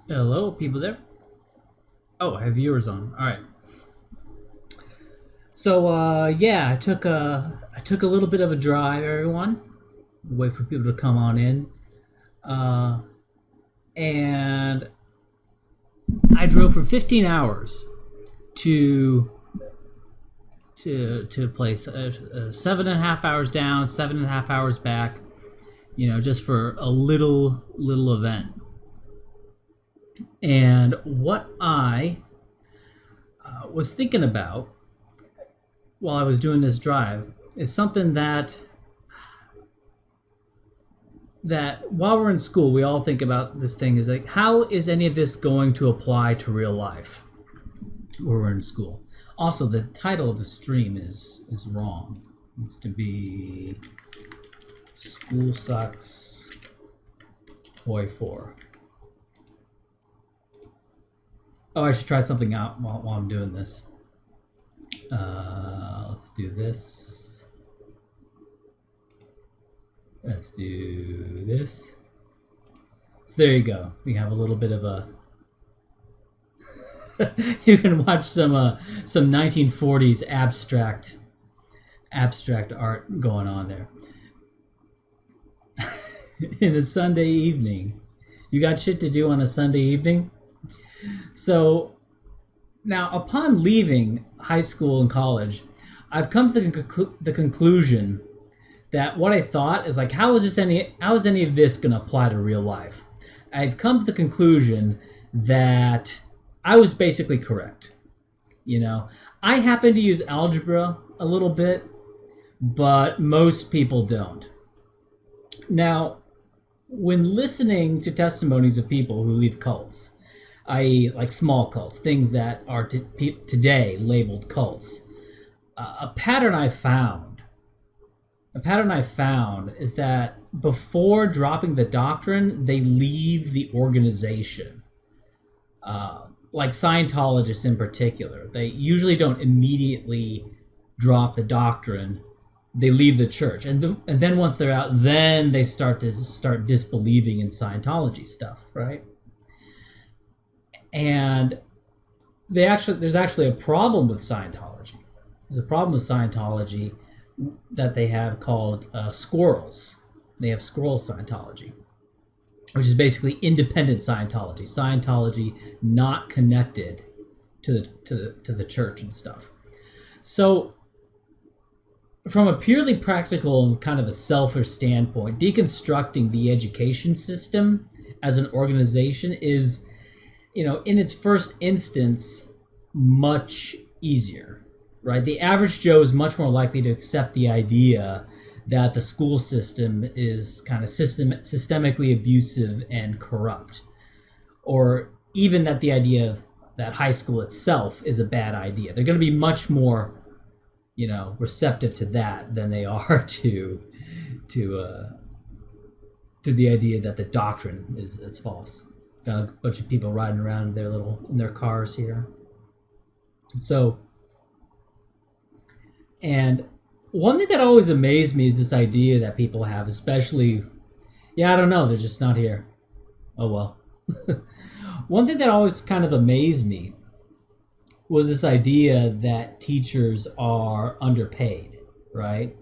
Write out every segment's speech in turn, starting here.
Hello, people there. Oh, I have viewers on. All right. So, yeah, I took a little bit of a drive, everyone. Wait for people to come on in. Uh, and I drove for 15 hours to to a place, 7.5 hours down, 7.5 hours back. Just for a little event. And what I was thinking about while I was doing this drive is something that while we're in school, we all think about this thing is like, how is any of this going to apply to real life where we're in school? Also, the title of the stream is wrong. It needs to be School Sucks Toy 4. Oh, I should try something out while I'm doing this. Let's do this. Let's do this. So there you go. We have a little bit of a. You can watch some 1940s abstract art going on there. In a Sunday evening, you got shit to do on a Sunday evening. So now, upon leaving high school and college, I've come to the conclusion that what I thought is like, how is any of this going to apply to real life? I've come to the conclusion that I was basically correct. I happen to use algebra a little bit, but most people don't. Now, when listening to testimonies of people who leave cults, i.e., like small cults, things that are today labeled cults, a pattern I found is that before dropping the doctrine, they leave the organization. Like Scientologists in particular, they usually don't immediately drop the doctrine. They leave the church, and then once they're out, then they start disbelieving in Scientology stuff, right? And there's actually a problem with Scientology. There's a problem with Scientology that they have called squirrels. They have squirrel Scientology, which is basically independent Scientology. Scientology not connected to the church and stuff. So, from a purely practical and kind of a selfish standpoint, deconstructing the education system as an organization is, in its first instance, much easier, right? The average Joe is much more likely to accept the idea that the school system is kind of systemically abusive and corrupt, or even that the idea of that high school itself is a bad idea. They're going to be much more, receptive to that than they are to the idea that the doctrine is false. Got a bunch of people riding around in their cars here. So, and one thing that always amazed me is this idea that people have, especially, yeah, I don't know, they're just not here. Oh well. One thing that always kind of amazed me was this idea that teachers are underpaid, right?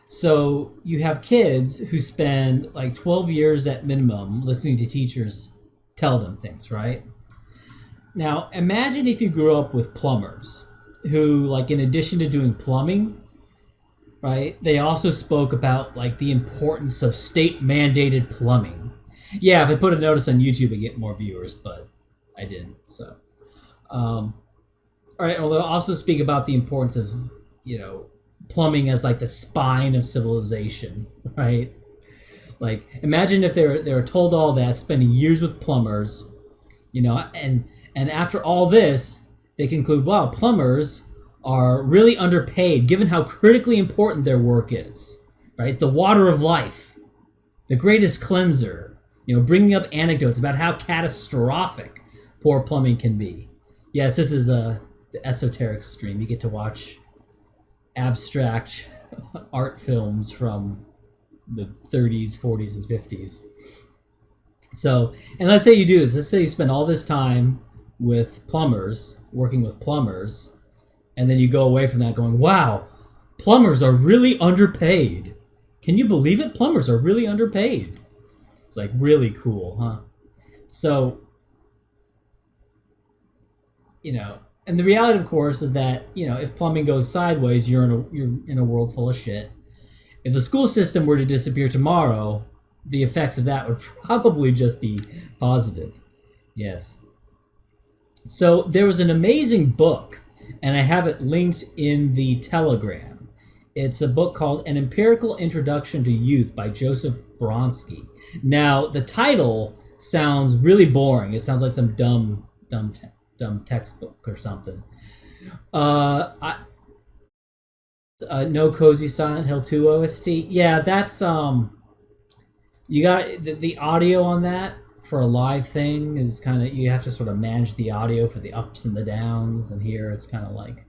So you have kids who spend like 12 years at minimum listening to teachers tell them things, right? Now, imagine if you grew up with plumbers who, like, in addition to doing plumbing, right, they also spoke about, like, the importance of state mandated plumbing. Yeah, if I put a notice on YouTube, I get more viewers, but I didn't, so. All right, well, they'll also speak about the importance of, plumbing as, like, the spine of civilization, right? Like, imagine if they were told all that, spending years with plumbers, and after all this, they conclude, wow, plumbers are really underpaid given how critically important their work is, right? The water of life, the greatest cleanser, bringing up anecdotes about how catastrophic poor plumbing can be. Yes, this is the esoteric stream. You get to watch abstract art films from the 30s, 40s, and 50s. So, and let's say you do this. Let's say you spend all this time with plumbers, working with plumbers, and then you go away from that going, wow, plumbers are really underpaid. Can you believe it? Plumbers are really underpaid. It's like really cool, huh? So, and the reality, of course, is that if plumbing goes sideways, you're in a world full of shit. If the school system were to disappear tomorrow, the effects of that would probably just be positive. Yes. So there was an amazing book, and I have it linked in the Telegram. It's a book called An Empirical Introduction to Youth by Joseph Bronsky. Now, the title sounds really boring. It sounds like some dumb textbook or something. No Cozy Silent Hill 2 OST. Yeah, that's you got the audio on that for a live thing is kind of, you have to sort of manage the audio for the ups and the downs, and here it's kind of like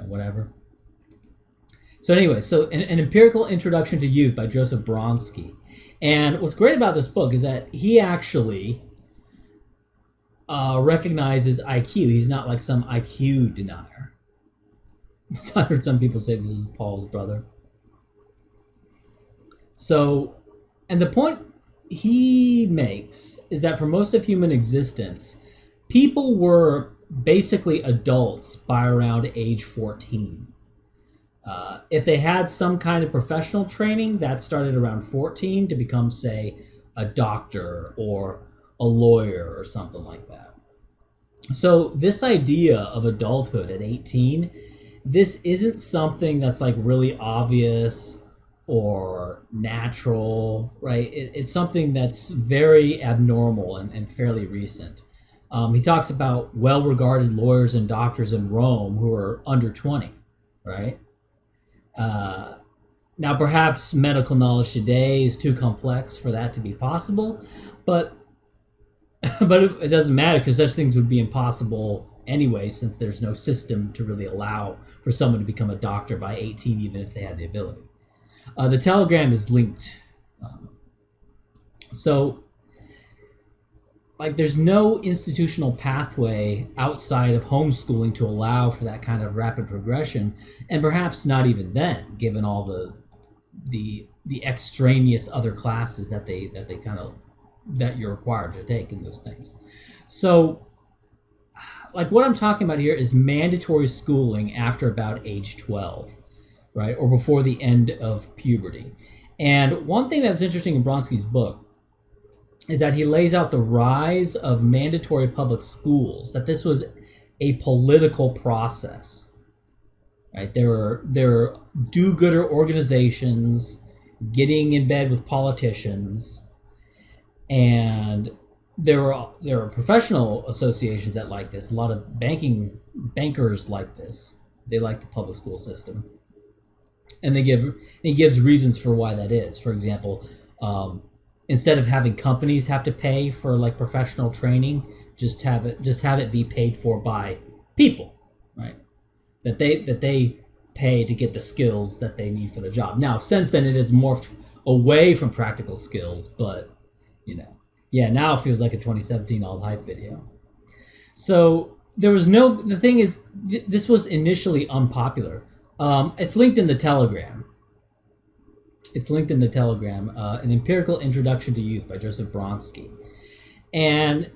whatever. So anyway, so an empirical introduction to youth by Joseph Bronsky. And what's great about this book is that he actually recognizes IQ. He's not like some IQ denier. I heard some people say this is Paul's brother. So, and the point he makes is that for most of human existence, people were basically adults by around age 14. If they had some kind of professional training, that started around 14 to become, say, a doctor or a lawyer or something like that. So this idea of adulthood at 18, this isn't something that's like really obvious or natural, right? It's something that's very abnormal and fairly recent. He talks about well-regarded lawyers and doctors in Rome who are under 20, right? Now, perhaps medical knowledge today is too complex for that to be possible, but it doesn't matter because such things would be impossible anyway, since there's no system to really allow for someone to become a doctor by 18, even if they had the ability. The Telegram is linked. So, like, there's no institutional pathway outside of homeschooling to allow for that kind of rapid progression, and perhaps not even then, given all the extraneous other classes that that you're required to take in those things. So, like, what I'm talking about here is mandatory schooling after about age 12, right, or before the end of puberty. And one thing that's interesting in Bronsky's book is that he lays out the rise of mandatory public schools, that this was a political process, right? There are do-gooder organizations getting in bed with politicians, and there are professional associations that like this. A lot of bankers like this. They like the public school system, and he gives reasons for why that is. For example, instead of having companies have to pay for like professional training, just have it be paid for by people, right? That they pay to get the skills that they need for the job. Now, since then, it has morphed away from practical skills, but now it feels like a 2017 All Hype video. So the thing is, this was initially unpopular. It's linked in the Telegram. An Empirical Introduction to Youth by Joseph Bronsky. And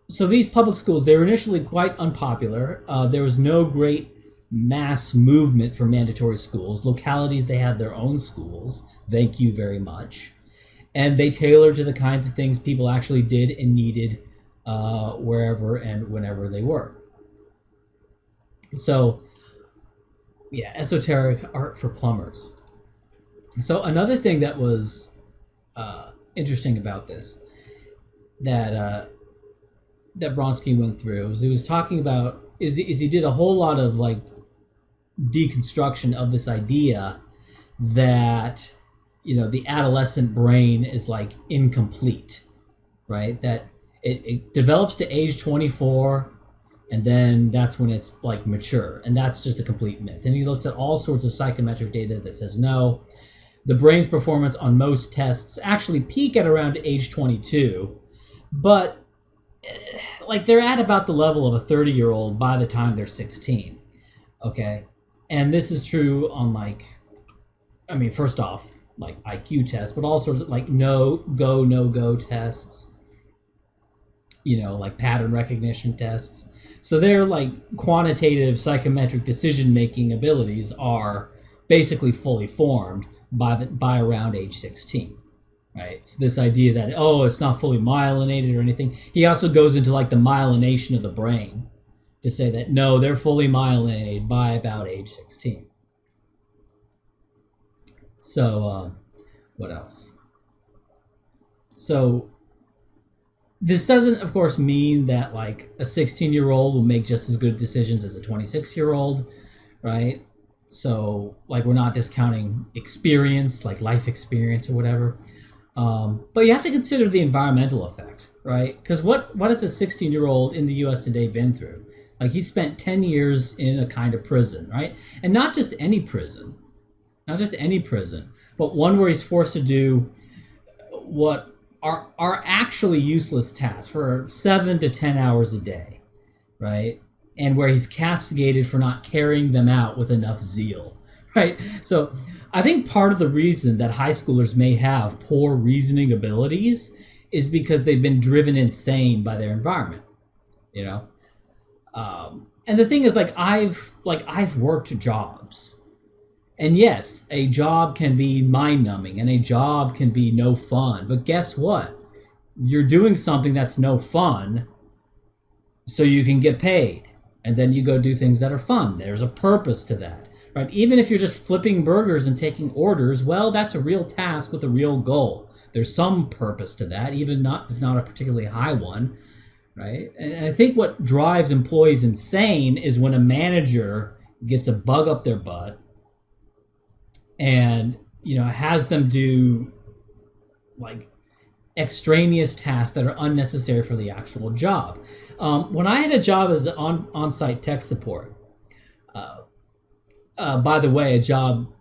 so these public schools, they were initially quite unpopular. There was no great mass movement for mandatory schools. Localities, they had their own schools. Thank you very much. And they tailored to the kinds of things people actually did and needed wherever and whenever they were. So, yeah, esoteric art for plumbers. So another thing that was interesting about this that Bronsky went through was he was talking about is he did a whole lot of like deconstruction of this idea that the adolescent brain is like incomplete, right? That it develops to age 24, and then that's when it's like mature, and that's just a complete myth. And he looks at all sorts of psychometric data that says no. The brain's performance on most tests actually peak at around age 22, but like they're at about the level of a 30-year-old by the time they're 16. Okay, and this is true on like, I mean, first off, like IQ tests, but all sorts of like no go tests. Like pattern recognition tests. So their like quantitative psychometric decision making abilities are basically fully formed by around age 16. Right? So this idea that it's not fully myelinated or anything. He also goes into like the myelination of the brain to say that no, they're fully myelinated by about age 16. So what else? So this doesn't, of course, mean that like a 16-year-old will make just as good decisions as a 26-year-old, right? So like we're not discounting experience, like life experience or whatever. But you have to consider the environmental effect, right? Because what has a 16-year-old in the U.S. today been through? Like he spent 10 years in a kind of prison, right? And not just any prison, but one where he's forced to do what are actually useless tasks for 7 to 10 hours a day, right? And where he's castigated for not carrying them out with enough zeal, right? So I think part of the reason that high schoolers may have poor reasoning abilities is because they've been driven insane by their environment, and the thing is, I've worked jobs. And yes, a job can be mind-numbing and a job can be no fun. But guess what? You're doing something that's no fun so you can get paid. And then you go do things that are fun. There's a purpose to that, right? Even if you're just flipping burgers and taking orders, well, that's a real task with a real goal. There's some purpose to that, if not a particularly high one, right? And I think what drives employees insane is when a manager gets a bug up their butt and has them do like extraneous tasks that are unnecessary for the actual job. When I had a job as on-site tech support, by the way, a job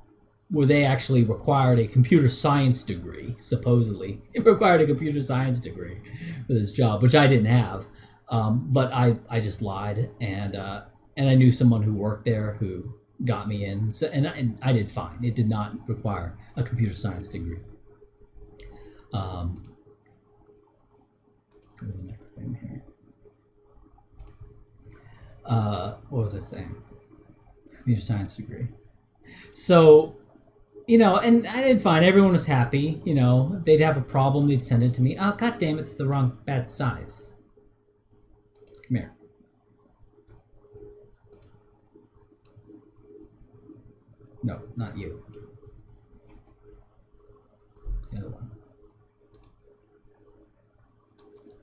where they actually required a computer science degree, supposedly. It required a computer science degree for this job, which I didn't have. But I just lied, and I knew someone who worked there who got me in, so, and I did fine. It did not require a computer science degree. Let's go to the next thing here. What was I saying? Computer science degree. So, and I did fine. Everyone was happy. They'd have a problem, they'd send it to me. Oh, god damn, it's the wrong bad size. Come here. No, not you. The other one.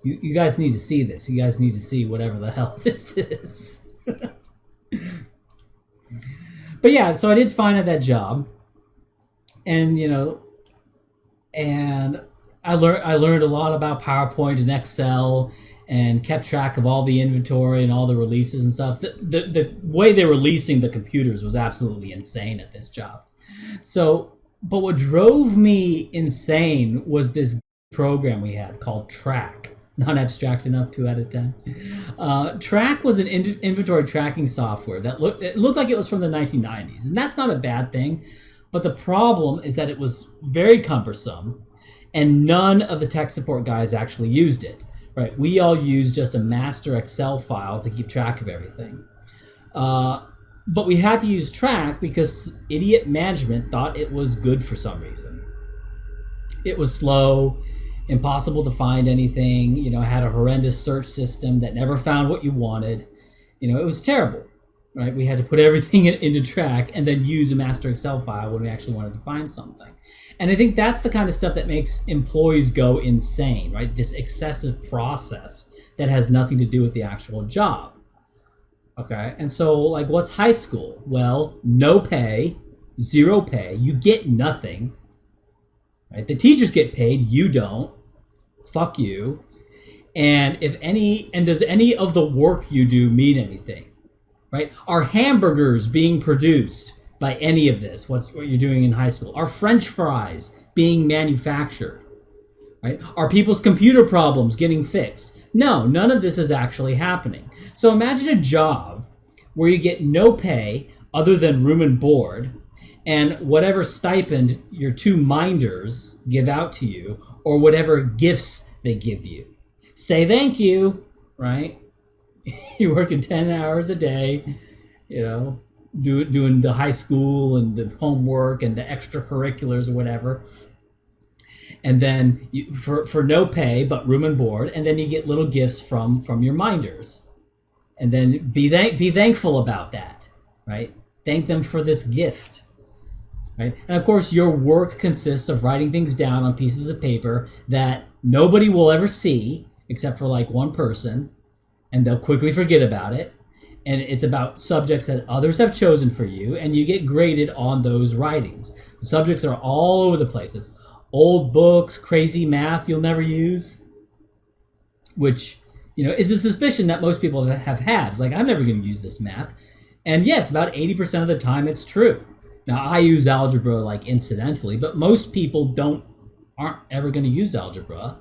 You guys need to see this. You guys need to see whatever the hell this is. But yeah, so I did fine at that job. And, and I learned a lot about PowerPoint and Excel and kept track of all the inventory and all the releases and stuff. The way they were leasing the computers was absolutely insane at this job. So, but what drove me insane was this program we had called Track. Not abstract enough, 2 out of 10. Track was an inventory tracking software that looked like it was from the 1990s. And that's not a bad thing. But the problem is that it was very cumbersome and none of the tech support guys actually used it. Right? We all used just a master Excel file to keep track of everything. But we had to use Track because idiot management thought it was good for some reason. It was slow, impossible to find anything, had a horrendous search system that never found what you wanted. It was terrible, right? We had to put everything into Track and then use a master Excel file when we actually wanted to find something. And I think that's the kind of stuff that makes employees go insane, right? This excessive process that has nothing to do with the actual job. Okay, and so what's high school? Well, no pay, zero pay, you get nothing. Right? The teachers get paid, you don't. Fuck you. And does any of the work you do mean anything? Right? Are hamburgers being produced by any of this, what you're doing in high school? Are French fries being manufactured? Right? Are people's computer problems getting fixed? No, none of this is actually happening. So imagine a job where you get no pay other than room and board, and whatever stipend your two minders give out to you, or whatever gifts they give you. Say thank you, right? You're working 10 hours a day, doing the high school and the homework and the extracurriculars or whatever. And then for no pay but room and board, and then you get little gifts from your minders, and then be thankful about that, right? Thank them for this gift, right? And of course, your work consists of writing things down on pieces of paper that nobody will ever see except for like one person, and they'll quickly forget about it. And it's about subjects that others have chosen for you, and you get graded on those writings. The subjects are all over the places. Old books, crazy math you'll never use, which, is a suspicion that most people have had. It's like, I'm never going to use this math. And yes, about 80% of the time it's true. Now, I use algebra like incidentally, but most people aren't ever going to use algebra.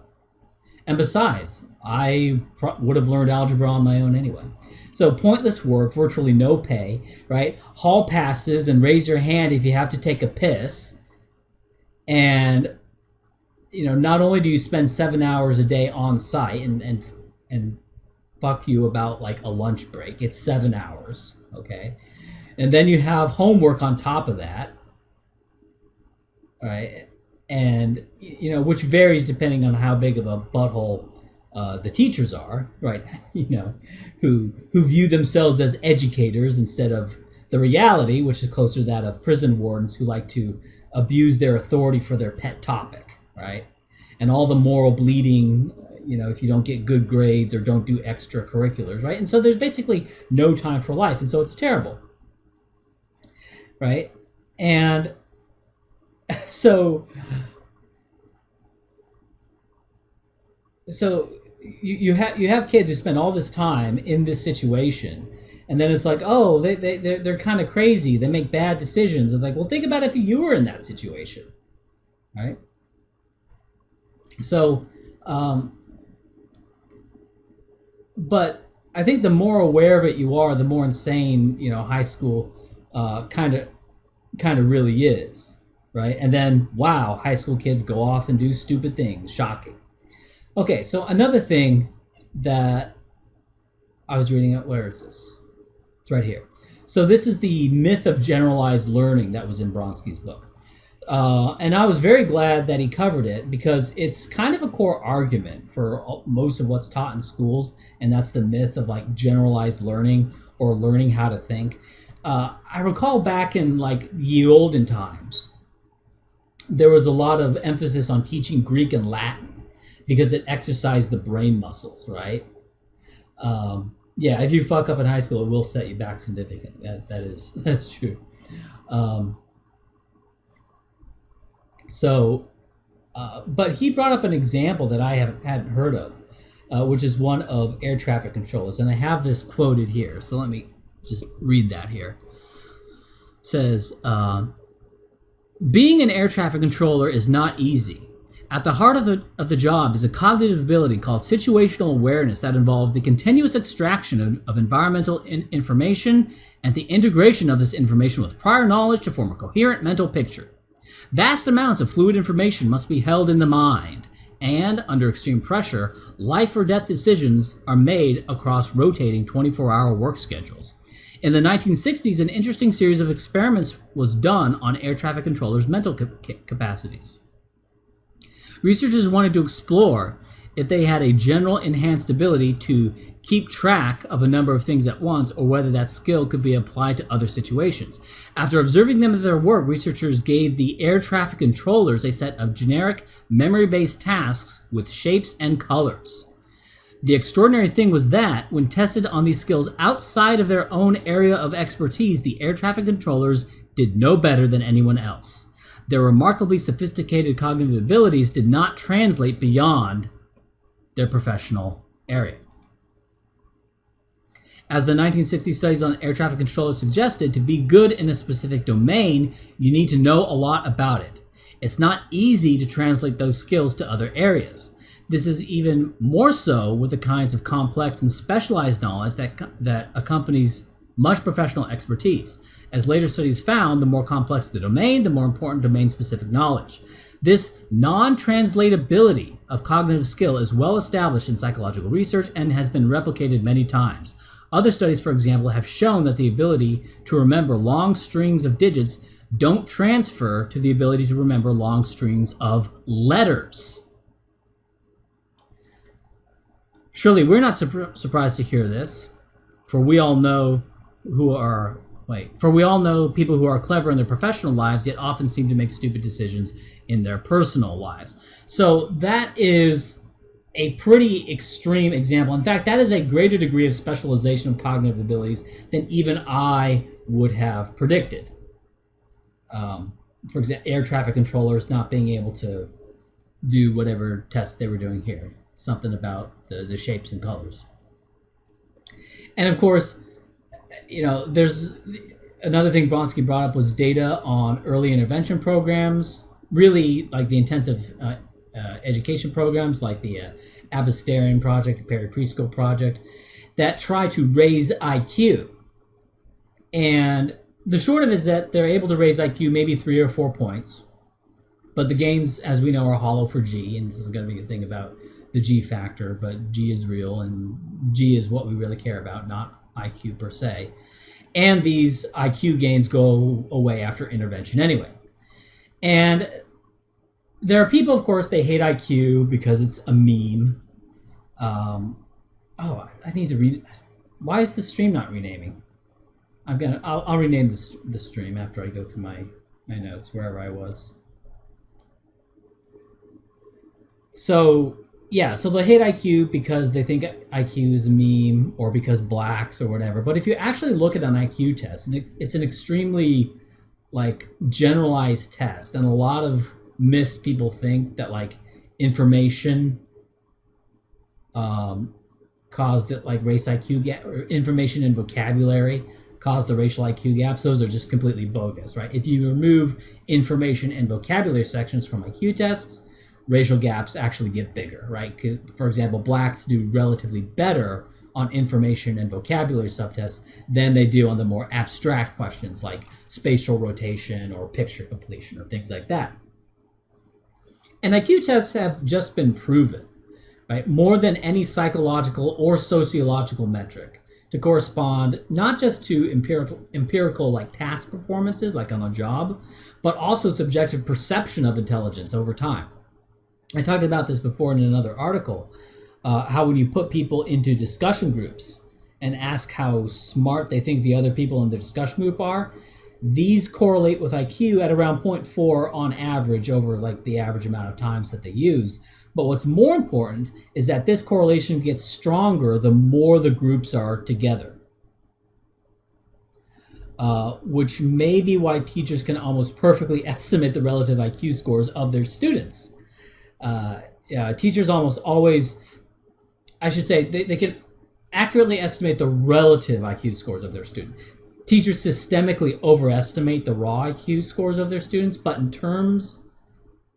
And besides, I would have learned algebra on my own anyway. So pointless work, virtually no pay, right? Hall passes and raise your hand if you have to take a piss. And not only do you spend 7 hours a day on site and fuck you about like a lunch break, it's 7 hours, okay? And then you have homework on top of that, right? And, which varies depending on how big of a butthole the teachers are, right? Who view themselves as educators instead of the reality, which is closer to that of prison wardens who like to abuse their authority for their pet topic, right? And all the moral bleeding, if you don't get good grades or don't do extracurriculars, right? And so there's basically no time for life, and so it's terrible, right? And so you have kids who spend all this time in this situation, and then it's like, oh, they're kind of crazy. They make bad decisions. It's like, well, think about if you were in that situation, right? So, but I think the more aware of it you are, the more insane, high school kind of really is, right? And then, wow, high school kids go off and do stupid things. Shocking. Okay, so another thing that I was reading, where is this? It's right here. So this is the myth of generalized learning that was in Bronsky's book. And I was very glad that he covered it because it's kind of a core argument for most of what's taught in schools, and that's the myth of like generalized learning or learning how to think. I recall back in like ye olden times, there was a lot of emphasis on teaching Greek and Latin because it exercised the brain muscles, right? If you fuck up in high school, it will set you back significantly. That's true. But he brought up an example that I hadn't heard of, which is one of air traffic controllers, and I have this quoted here. So let me just read that here. It says, being an air traffic controller is not easy. At the heart of the job is a cognitive ability called situational awareness that involves the continuous extraction of environmental information and the integration of this information with prior knowledge to form a coherent mental picture. Vast amounts of fluid information must be held in the mind, and under extreme pressure, life or death decisions are made across rotating 24-hour work schedules. In the 1960s, an interesting series of experiments was done on air traffic controllers' mental capacities. Researchers wanted to explore if they had a general enhanced ability to keep track of a number of things at once, or whether that skill could be applied to other situations. After observing them at their work, researchers gave the air traffic controllers a set of generic memory-based tasks with shapes and colors. The extraordinary thing was that, when tested on these skills outside of their own area of expertise, the air traffic controllers did no better than anyone else. Their remarkably sophisticated cognitive abilities did not translate beyond their professional area. As the 1960 studies on air traffic controllers suggested, to be good in a specific domain, you need to know a lot about it. It's not easy to translate those skills to other areas. This is even more so with the kinds of complex and specialized knowledge that accompanies much professional expertise. As later studies found, the more complex the domain, the more important domain-specific knowledge. This non-translatability of cognitive skill is well established in psychological research and has been replicated many times. Other studies, for example, have shown that the ability to remember long strings of digits don't transfer to the ability to remember long strings of letters. Surely we're not surprised to hear this, for we all know people who are clever in their professional lives, yet often seem to make stupid decisions in their personal lives. So that is a pretty extreme example. In fact, that is a greater degree of specialization of cognitive abilities than even I would have predicted. For example, air traffic controllers not being able to do whatever tests they were doing here. Something about the shapes and colors. And of course, there's another thing Bronsky brought up was data on early intervention programs, really like the intensive education programs like the Abastarian Project, the Perry Preschool Project, that try to raise IQ. And the short of it is that they're able to raise IQ maybe 3 or 4 points, but the gains, as we know, are hollow for G, and this is going to be the thing about the G factor, but G is real, and G is what we really care about, not IQ per se. And these IQ gains go away after intervention anyway. And there are people, of course, they hate IQ because it's a meme. I need to read. Why is the stream not renaming? I'll rename the stream after I go through my notes wherever I was. So they hate IQ because they think IQ is a meme or because blacks or whatever. But if you actually look at an IQ test, it's an extremely generalized test, and a lot of myths people think that information caused it race IQ gap, or information and vocabulary caused the racial IQ gaps. Those are just completely bogus, right? If you remove information and vocabulary sections from IQ tests, racial gaps actually get bigger, right? For example, blacks do relatively better on information and vocabulary subtests than they do on the more abstract questions like spatial rotation or picture completion or things like that. And IQ tests have just been proven, right, more than any psychological or sociological metric, to correspond not just to empirical task performances like on a job, but also subjective perception of intelligence over time. I talked about this before in another article, how when you put people into discussion groups and ask how smart they think the other people in the discussion group are, these correlate with IQ at around 0.4 on average over the average amount of times that they use. But what's more important is that this correlation gets stronger the more the groups are together. Which may be why teachers can almost perfectly estimate the relative IQ scores of their students. Teachers almost always, I should say, they can accurately estimate the relative IQ scores of their students. Teachers systemically overestimate the raw IQ scores of their students, but in terms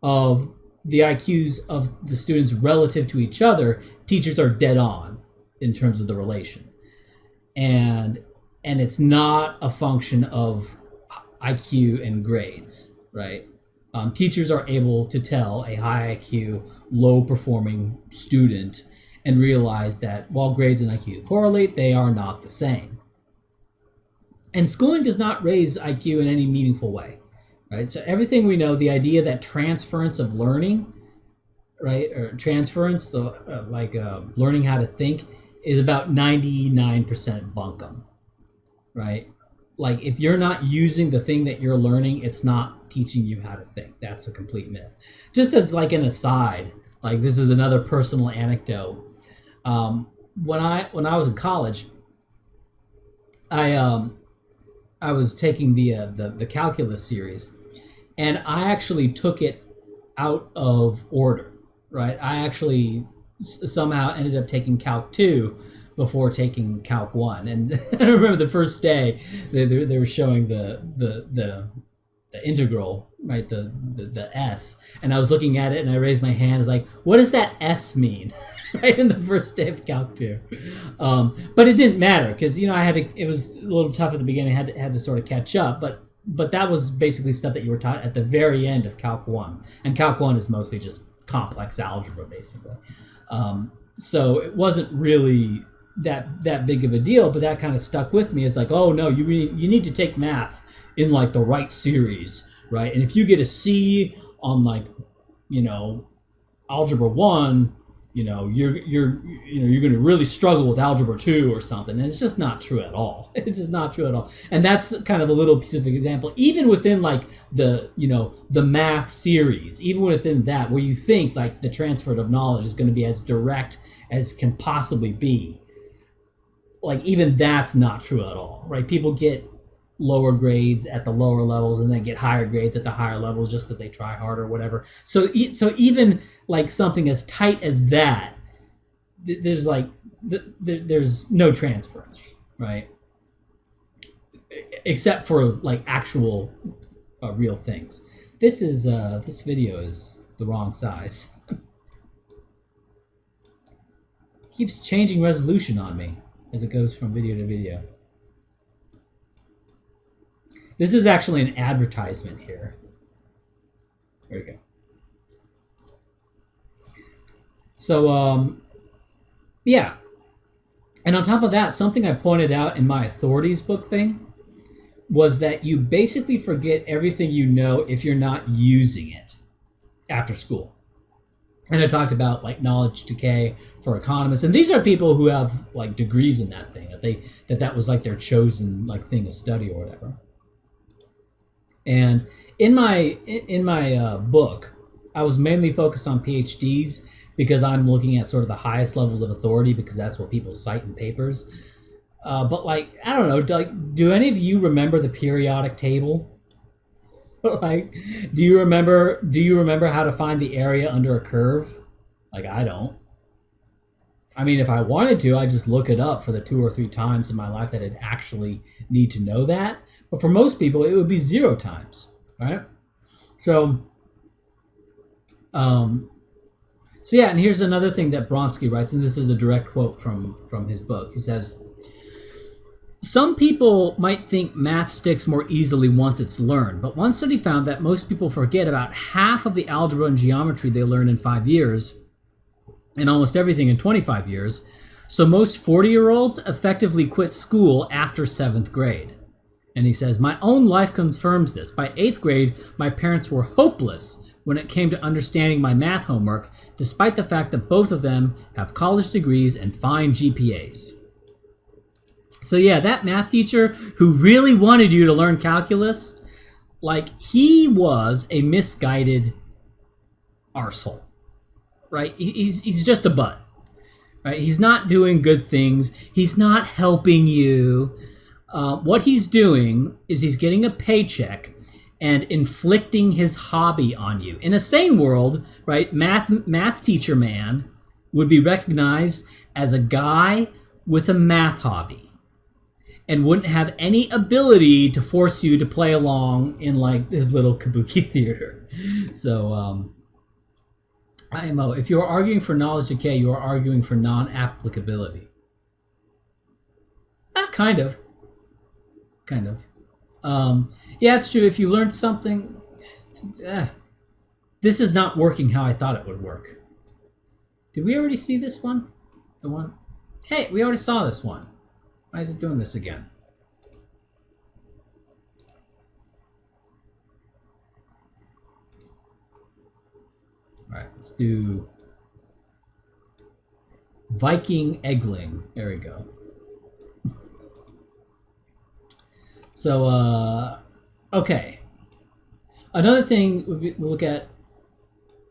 of the IQs of the students relative to each other, teachers are dead on in terms of the relation. And it's not a function of IQ and grades, right? Teachers are able to tell a high IQ, low-performing student and realize that while grades and IQ correlate, they are not the same. And schooling does not raise IQ in any meaningful way, right? So everything we know, the idea that transference of learning, right, or transference, learning how to think, is about 99% bunkum, right? If you're not using the thing that you're learning, it's not teaching you how to think. That's a complete myth. Just as an aside, this is another personal anecdote. When I was in college, I was taking the calculus series, and I actually took it out of order, right? I actually somehow ended up taking Calc 2, before taking Calc 1. And I remember the first day they were showing the integral, right, the S, and I was looking at it and I raised my hand. I was like, what does that S mean? Right, in the first day of Calc 2. But it didn't matter because, you know, it was a little tough at the beginning. I had to sort of catch up, but that was basically stuff that you were taught at the very end of Calc 1. And Calc 1 is mostly just complex algebra, basically. So it wasn't really that big of a deal, but that kind of stuck with me. It's like, oh no, you need to take math in like the right series, right? And if you get a C on, like, you know, algebra 1, you know, you're going to really struggle with algebra 2 or something. And it's just not true at all. It's just not true at all. And that's kind of a little specific example. Even within like the math series, even within that, where you think like the transfer of knowledge is going to be as direct as can possibly be, like even that's not true at all, right? People get lower grades at the lower levels and then get higher grades at the higher levels just because they try harder or whatever. So even like something as tight as that, there's like there's no transference, right? Except for like actual real things. This video is the wrong size. Keeps changing resolution on me as it goes from video to video. This is actually an advertisement here. There we go. So, yeah. And on top of that, something I pointed out in my authorities book thing was that you basically forget everything you know if you're not using it after school. And I talked about like knowledge decay for economists, and these are people who have like degrees in that thing, that was like their chosen like thing to study or whatever. And in my book, I was mainly focused on PhDs because I'm looking at sort of the highest levels of authority because that's what people cite in papers. But like, I don't know, like, do any of you remember the periodic table? Like, do you remember how to find the area under a curve? Like, I don't. I mean, if I wanted to, I'd just look it up for the 2 or 3 times in my life that I'd actually need to know that. But for most people, it would be 0 times, right? So yeah, and here's another thing that Bronsky writes, and this is a direct quote from his book. He says, some people might think math sticks more easily once it's learned, but one study found that most people forget about half of the algebra and geometry they learn in 5 years, and almost everything in 25 years. So most 40-year-olds effectively quit school after 7th grade. And he says, my own life confirms this. By 8th grade, my parents were hopeless when it came to understanding my math homework, despite the fact that both of them have college degrees and fine GPAs. So yeah, that math teacher who really wanted you to learn calculus, like, he was a misguided arsehole, right? He's just a butt, right? He's not doing good things. He's not helping you. What he's doing is he's getting a paycheck and inflicting his hobby on you. In a sane world, right, math teacher man would be recognized as a guy with a math hobby and wouldn't have any ability to force you to play along in like his little kabuki theater. So, IMO, if you're arguing for knowledge decay, you are arguing for non-applicability. Kind of. Yeah, it's true. If you learned something, this is not working how I thought it would work. Did we already see this one? The one? Hey, we already saw this one. Why is it doing this again? All right, let's do Viking Eggling. There we go. So, okay. Another thing we'll look at,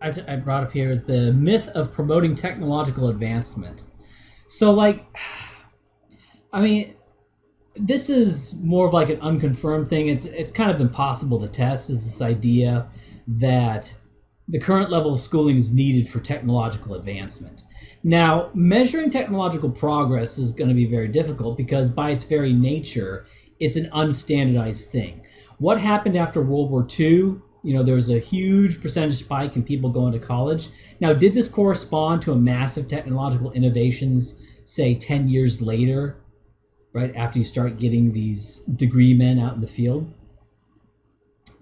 I brought up here, is the myth of promoting technological advancement. So, like, I mean, this is more of like an unconfirmed thing. It's kind of impossible to test, is this idea that the current level of schooling is needed for technological advancement. Now, measuring technological progress is going to be very difficult because by its very nature, it's an unstandardized thing. What happened after World War II? There was a huge percentage spike in people going to college. Now, did this correspond to a massive technological innovations, say 10 years later, right after you start getting these degree men out in the field?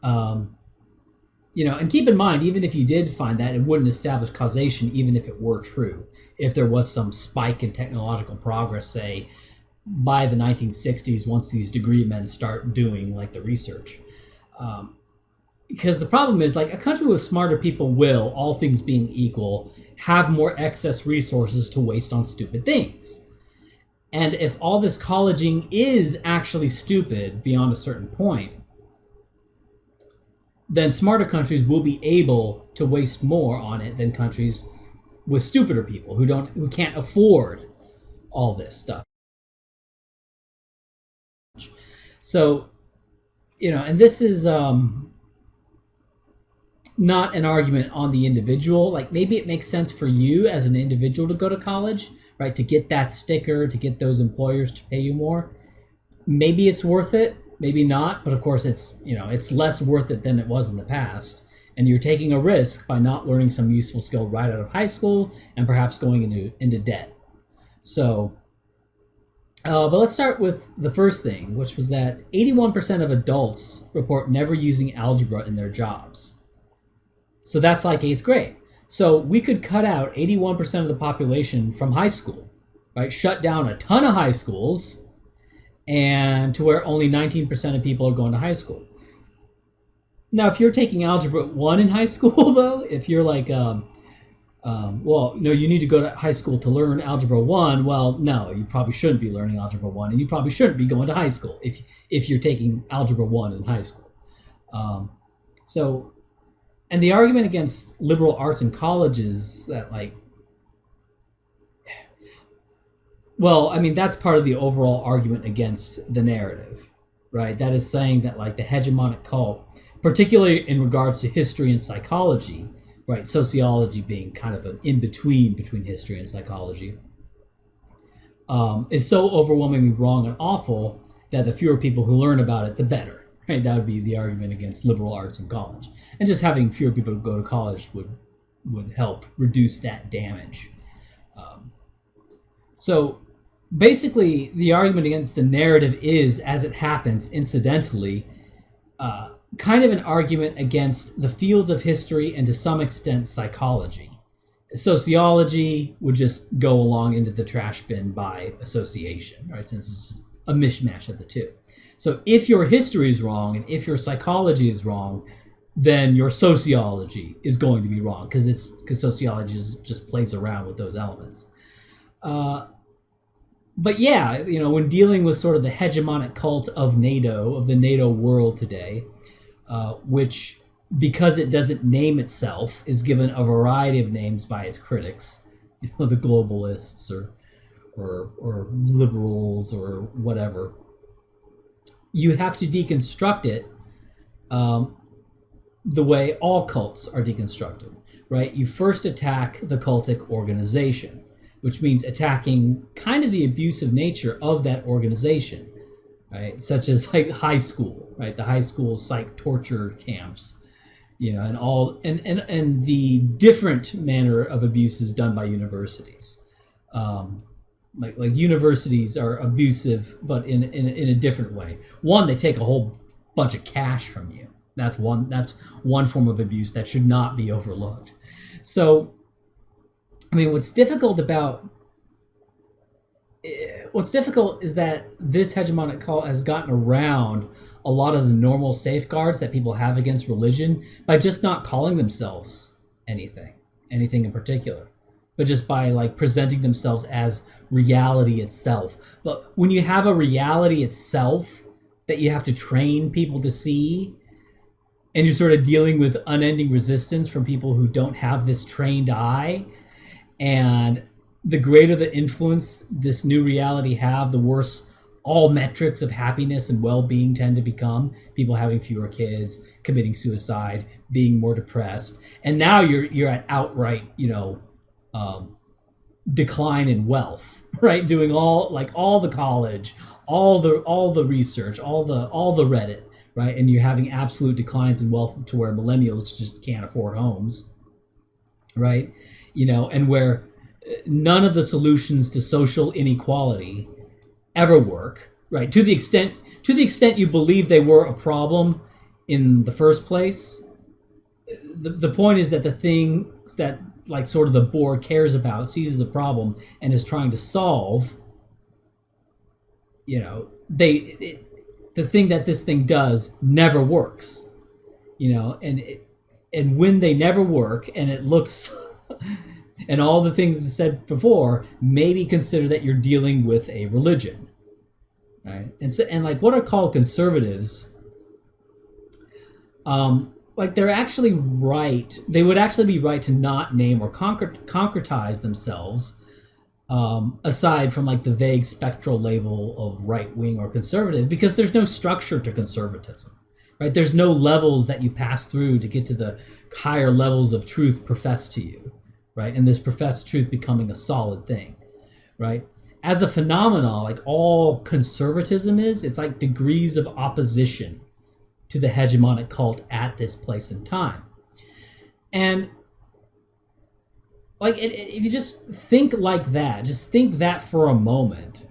And keep in mind, even if you did find that, it wouldn't establish causation, even if it were true. If there was some spike in technological progress, say, by the 1960s, once these degree men start doing like the research. Because the problem is, like, a country with smarter people will, all things being equal, have more excess resources to waste on stupid things. And if all this colleging is actually stupid beyond a certain point, then smarter countries will be able to waste more on it than countries with stupider people who can't afford all this stuff. So, and this is not an argument on the individual. Like, maybe it makes sense for you as an individual to go to college, right? To get that sticker, to get those employers to pay you more. Maybe it's worth it. Maybe not, but of course it's less worth it than it was in the past. And you're taking a risk by not learning some useful skill right out of high school and perhaps going into debt. So, but let's start with the first thing, which was that 81% of adults report never using algebra in their jobs. So that's like 8th grade. So we could cut out 81% of the population from high school, right? Shut down a ton of high schools, and to where only 19% of people are going to high school. Now, if you're taking Algebra 1 in high school, though, if you're like, you need to go to high school to learn Algebra 1, well, no, you probably shouldn't be learning Algebra 1, and you probably shouldn't be going to high school if you're taking Algebra 1 in high school. And the argument against liberal arts in colleges that, like, well, I mean, that's part of the overall argument against the narrative, right? That is saying that, like, the hegemonic cult, particularly in regards to history and psychology, right? Sociology being kind of an in-between between history and psychology, is so overwhelmingly wrong and awful that the fewer people who learn about it, the better, right? That would be the argument against liberal arts in college. And just having fewer people go to college would help reduce that damage. So basically, the argument against the narrative is, as it happens incidentally, kind of an argument against the fields of history and to some extent psychology. Sociology would just go along into the trash bin by association, right? Since it's a mishmash of the two. So if your history is wrong and if your psychology is wrong, then your sociology is going to be wrong because sociology just plays around with those elements. But yeah, when dealing with sort of the hegemonic cult of NATO, of the NATO world today, which, because it doesn't name itself, is given a variety of names by its critics, the globalists or liberals or whatever, you have to deconstruct it the way all cults are deconstructed, right? You first attack the cultic organization, which means attacking kind of the abusive nature of that organization, right? Such as like high school, right? The high school psych torture camps, and the different manner of abuses done by universities. Like universities are abusive, but in a different way. One, they take a whole bunch of cash from you. That's one form of abuse that should not be overlooked. So, I mean, what's difficult is that this hegemonic cult has gotten around a lot of the normal safeguards that people have against religion by just not calling themselves anything in particular, but just by like presenting themselves as reality itself. But when you have a reality itself that you have to train people to see, and you're sort of dealing with unending resistance from people who don't have this trained eye, and the greater the influence this new reality have, the worse all metrics of happiness and well-being tend to become. People having fewer kids, committing suicide, being more depressed, and now you're at outright, decline in wealth, right? Doing all the college, all the research, all the Reddit, right? And you're having absolute declines in wealth to where millennials just can't afford homes, right? And where none of the solutions to social inequality ever work, right? To the extent you believe they were a problem in the first place, the point is that the things that like sort of the board cares about, sees as a problem, and is trying to solve, the thing that this thing does never works, and when they never work and it looks and all the things I said before, maybe consider that you're dealing with a religion, right? And like what are called conservatives, like they're actually right. They would actually be right to not name or concretize themselves, aside from like the vague spectral label of right wing or conservative, because there's no structure to conservatism, right? There's no levels that you pass through to get to the higher levels of truth professed to you, right? And this professed truth becoming a solid thing, right? As a phenomenon, like all conservatism it's like degrees of opposition to the hegemonic cult at this place and time. And like if you just think like that, just think that for a moment,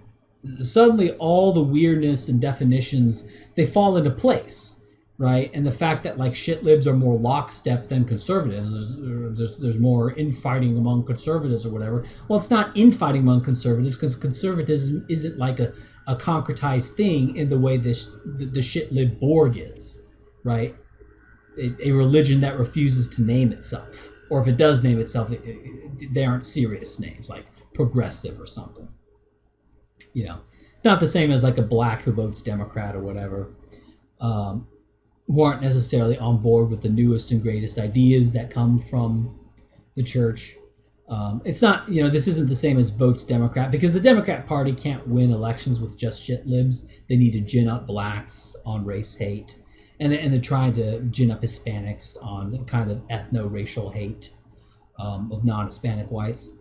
suddenly all the weirdness and definitions, they fall into place, right? And the fact that like shit libs are more lockstep than conservatives, there's more infighting among conservatives or whatever. Well, it's not infighting among conservatives because conservatism isn't like a concretized thing in the way the shit lib Borg is, right? A religion that refuses to name itself, or if it does name itself, they aren't serious names like progressive or something. It's not the same as like a black who votes Democrat or whatever, who aren't necessarily on board with the newest and greatest ideas that come from the church. It's not, this isn't the same as votes Democrat, because the Democrat Party can't win elections with just shit libs. They need to gin up blacks on race hate, and they're trying to gin up Hispanics on kind of ethno-racial hate of non-Hispanic whites.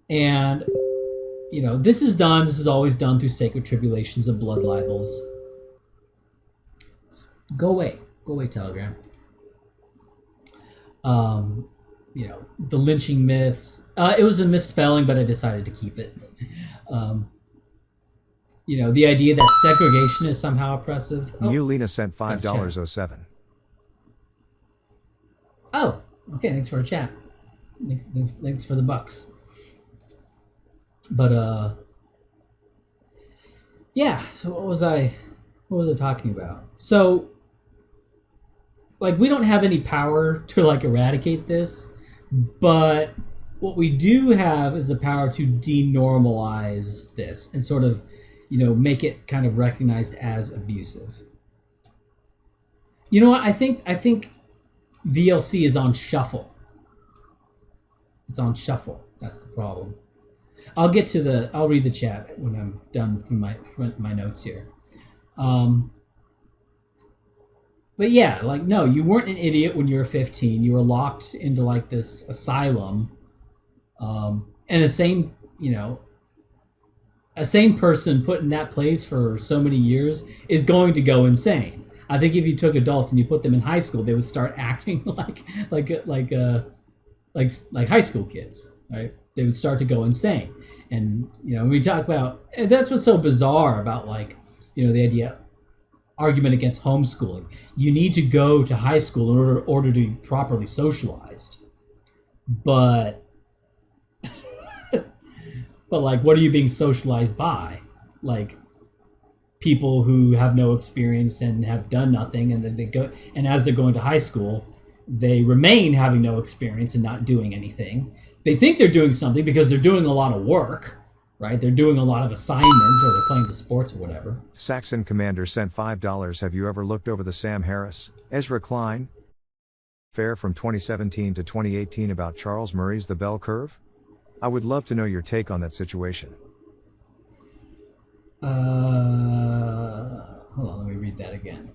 And, this is always done through sacred tribulations and blood libels. Go away, Telegram. The lynching myths. It was a misspelling, but I decided to keep it. The idea that segregation is somehow oppressive. Mulina sent $5.07. Oh, okay. Thanks for the chat. Thanks for the bucks. But yeah. So what was I talking about? So, like, we don't have any power to like eradicate this, but what we do have is the power to denormalize this and sort of, make it kind of recognized as abusive. You know what? I think VLC is on shuffle. It's on shuffle. That's the problem. I'll read the chat when I'm done through my notes here. But yeah, like, no, you weren't an idiot when you were 15. You were locked into like this asylum. And a sane person put in that place for so many years is going to go insane. I think if you took adults and you put them in high school, they would start acting like high school kids, right? They would start to go insane. And, we talk about, and that's what's so bizarre about like, the argument against homeschooling. You need to go to high school in order to be properly socialized. But like, what are you being socialized by? Like, people who have no experience and have done nothing, and then they go, and as they're going to high school, they remain having no experience and not doing anything. They think they're doing something because they're doing a lot of work, right? They're doing a lot of assignments, or they're playing the sports or whatever. Saxon Commander sent $5. Have you ever looked over the Sam Harris, Ezra Klein affair from 2017 to 2018 about Charles Murray's The Bell Curve? I would love to know your take on that situation. Hold on, let me read that again.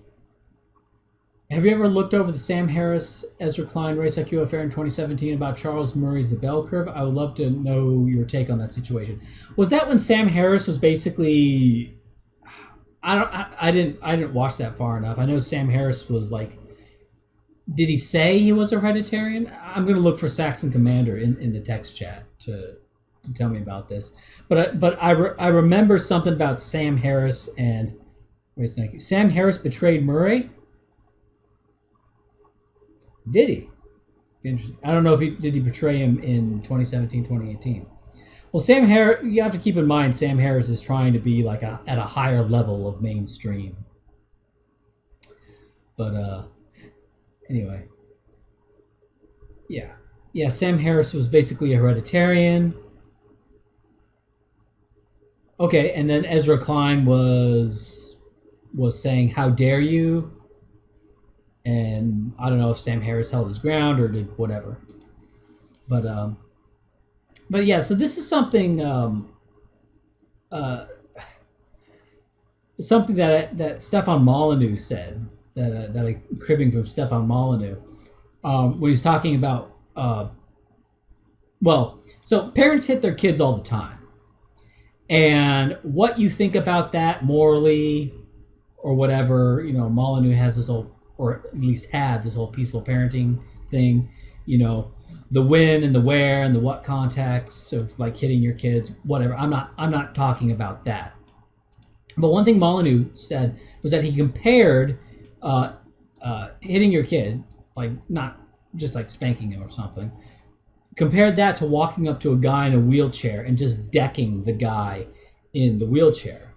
Have you ever looked over the Sam Harris, Ezra Klein Race IQ affair in 2017 about Charles Murray's The Bell Curve? I would love to know your take on that situation. Was that when Sam Harris was basically? I didn't watch that far enough. I know Sam Harris was like. Did he say he was a hereditarian? I'm going to look for Saxon Commander in the text chat to tell me about this. But I remember something about Sam Harris and Sam Harris betrayed Murray. Did he? Interesting. I don't know if he betray him in 2017, 2018. Well, Sam Harris, you have to keep in mind Sam Harris is trying to be like at a higher level of mainstream. But anyway. Yeah, Sam Harris was basically a hereditarian. Okay, and then Ezra Klein was saying, "How dare you?" And I don't know if Sam Harris held his ground or did whatever. But yeah, so this is something something that Stefan Molyneux said, that I cribbing from Stefan Molyneux, when he's talking about so parents hit their kids all the time, and what you think about that morally or whatever, Molyneux has this whole, or at least had this whole peaceful parenting thing, the when and the where and the what context of like hitting your kids, whatever. I'm not talking about that. But one thing Molyneux said was that he compared hitting your kid, like not just like spanking him or something, compared that to walking up to a guy in a wheelchair and just decking the guy in the wheelchair.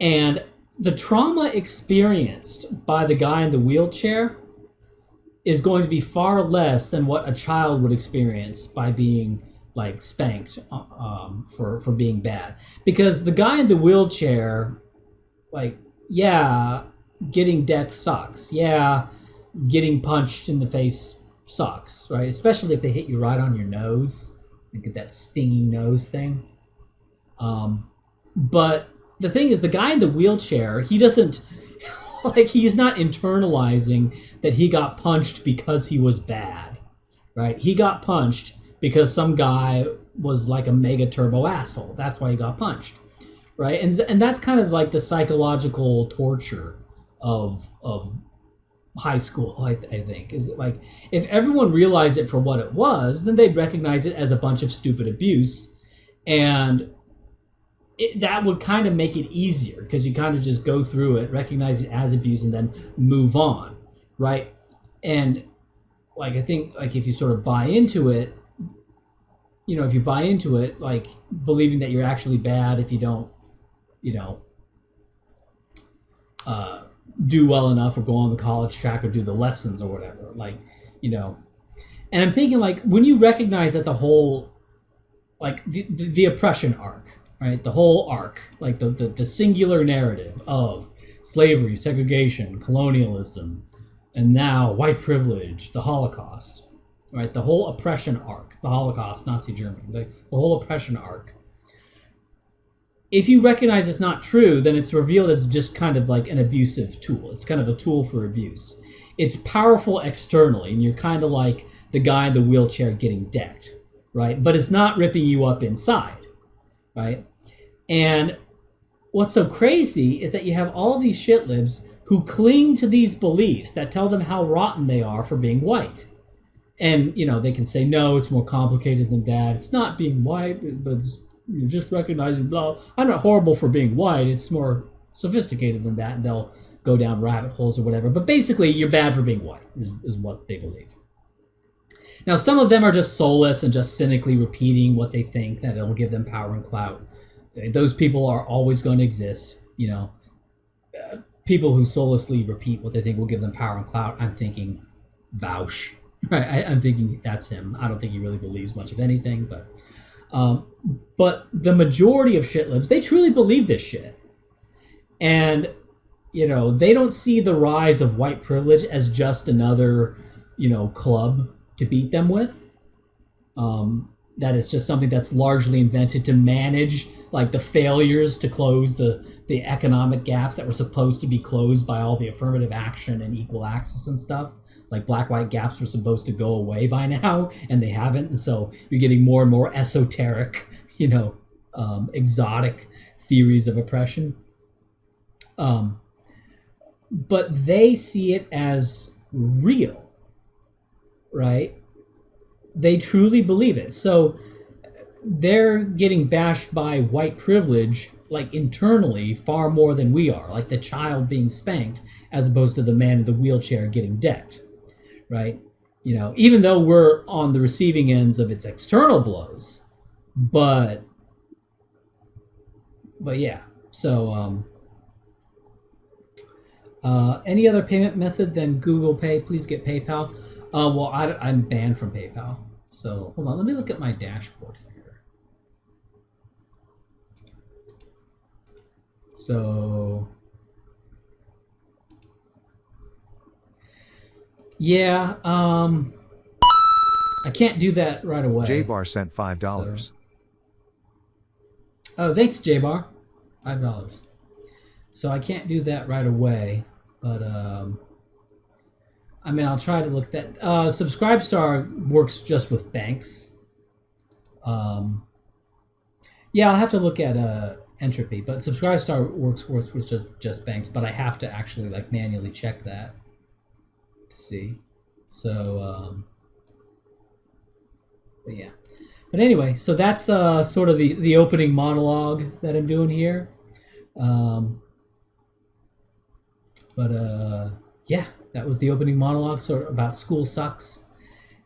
And the trauma experienced by the guy in the wheelchair is going to be far less than what a child would experience by being like spanked for being bad. Because the guy in the wheelchair, like, yeah, getting decked sucks. Yeah, getting punched in the face sucks, right? Especially if they hit you right on your nose. You get that stinging nose thing. But the thing is, the guy in the wheelchair, he doesn't, like, he's not internalizing that he got punched because he was bad, right? He got punched because some guy was like a mega turbo asshole. That's why he got punched, right? And that's kind of like the psychological torture of high school, I think, is like, if everyone realized it for what it was, then they'd recognize it as a bunch of stupid abuse, and that would kind of make it easier, because you kind of just go through it, recognize it as abuse, and then move on, right? And like, I think, like, if you sort of buy into it, if you buy into it, like believing that you're actually bad if you don't, do well enough or go on the college track or do the lessons or whatever, like, and I'm thinking, like, when you recognize that the whole, like, the oppression arc, right, the whole arc, like the singular narrative of slavery, segregation, colonialism, and now white privilege, the Holocaust, right, the whole oppression arc, the Holocaust, Nazi Germany, the whole oppression arc, if you recognize it's not true, then it's revealed as just kind of like an abusive tool. It's kind of a tool for abuse. It's powerful externally, and you're kind of like the guy in the wheelchair getting decked, right? But it's not ripping you up inside, right? And what's so crazy is that you have all these shitlibs who cling to these beliefs that tell them how rotten they are for being white. And, they can say, no, it's more complicated than that. It's not being white, but it's just recognizing, blah, I'm not horrible for being white. It's more sophisticated than that. And they'll go down rabbit holes or whatever. But basically, you're bad for being white is what they believe. Now, some of them are just soulless and just cynically repeating what they think, that it'll give them power and clout. Those people are always going to exist. People who soullessly repeat what they think will give them power and clout. I'm thinking Vaush. Right? I'm thinking that's him. I don't think he really believes much of anything, but the majority of shitlibs, they truly believe this shit. And, they don't see the rise of white privilege as just another, club to beat them with. That it's just something that's largely invented to manage like the failures to close the economic gaps that were supposed to be closed by all the affirmative action and equal access and stuff. Like black-white gaps were supposed to go away by now, and they haven't. And so you're getting more and more esoteric, exotic theories of oppression. But they see it as real, right? They truly believe it. So they're getting bashed by white privilege, like internally, far more than we are. Like the child being spanked, as opposed to the man in the wheelchair getting decked, right? Even though we're on the receiving ends of its external blows, but yeah. So any other payment method than Google Pay? Please get PayPal. Well, I'm banned from PayPal. So hold on, let me look at my dashboard here. So yeah, I can't do that right away. J-Bar sent $5. So. Oh, thanks, J-Bar. $5. So I can't do that right away, but I'll try to look that. Subscribestar works just with banks. Yeah, I'll have to look at Entropy, but Subscribestar works with just banks. But I have to actually manually check that to see. So, but yeah. But anyway, so that's sort of the opening monologue that I'm doing here. Yeah, that was the opening monologue, sort of about school sucks,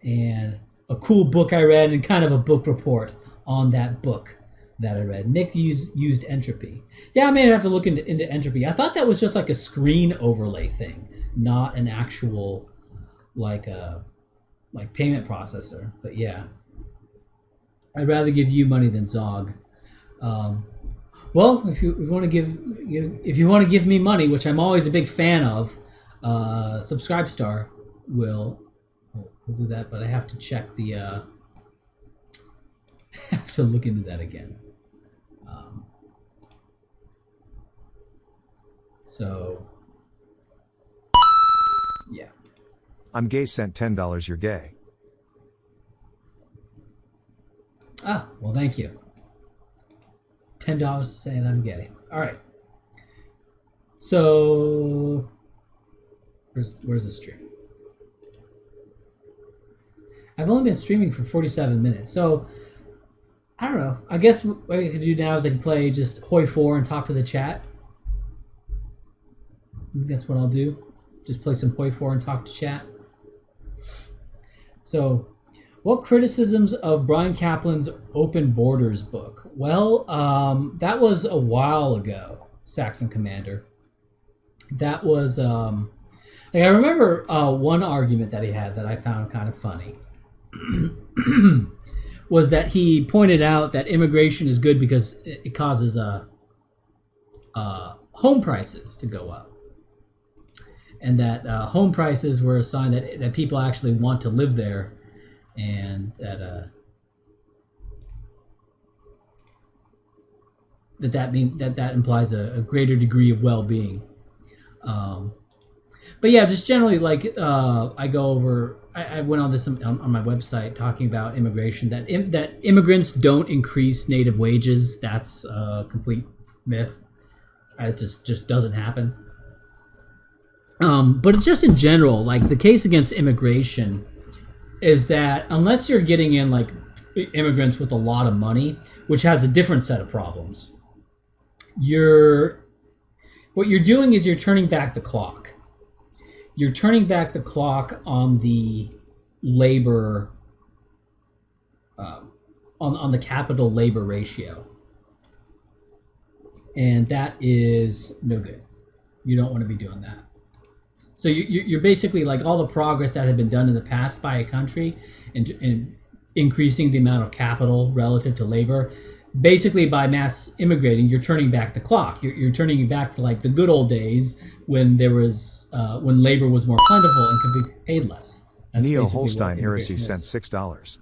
and a cool book I read, and kind of a book report on that book that I read. Nick used Entropy. Yeah, I may have to look into Entropy. I thought that was just like a screen overlay thing, not an actual payment processor. But yeah, I'd rather give you money than Zog. Well, if you want to give me money, which I'm always a big fan of, Subscribestar will do that. But I have to check the. I have to look into that again. So yeah. I'm gay sent $10. You're gay. Ah, well, thank you. $10 to say that I'm gay. All right. So, where's the stream? I've only been streaming for 47 minutes, so I don't know. I guess what I could do now is I can play just Hoi 4 and talk to the chat. I think that's what I'll do. Just play some Hoi 4 and talk to chat. So, what criticisms of Brian Kaplan's Open Borders book? Well, that was a while ago, Saxon Commander. That was, I remember one argument that he had that I found kind of funny. Was that he pointed out that immigration is good because it causes home prices to go up. And that home prices were a sign that people actually want to live there, and that that implies a greater degree of well-being. But yeah, just generally, I go over. I went on this on my website talking about immigration. That immigrants don't increase native wages. That's a complete myth. It just doesn't happen. But it's just in general, the case against immigration is that unless you're getting in immigrants with a lot of money, which has a different set of problems, what you're doing is you're turning back the clock. You're turning back the clock on the labor, on the capital labor ratio, and that is no good. You don't want to be doing that. So you're basically all the progress that had been done in the past by a country and increasing the amount of capital relative to labor. Basically, by mass immigrating, you're turning back the clock. You're turning it back to the good old days when there was when labor was more plentiful and could be paid less. That's Neo Holstein Heresy sent $6.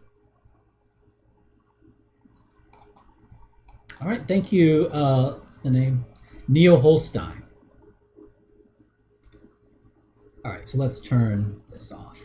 All right, thank you. What's the name? Neo Holstein. All right, so let's turn this off.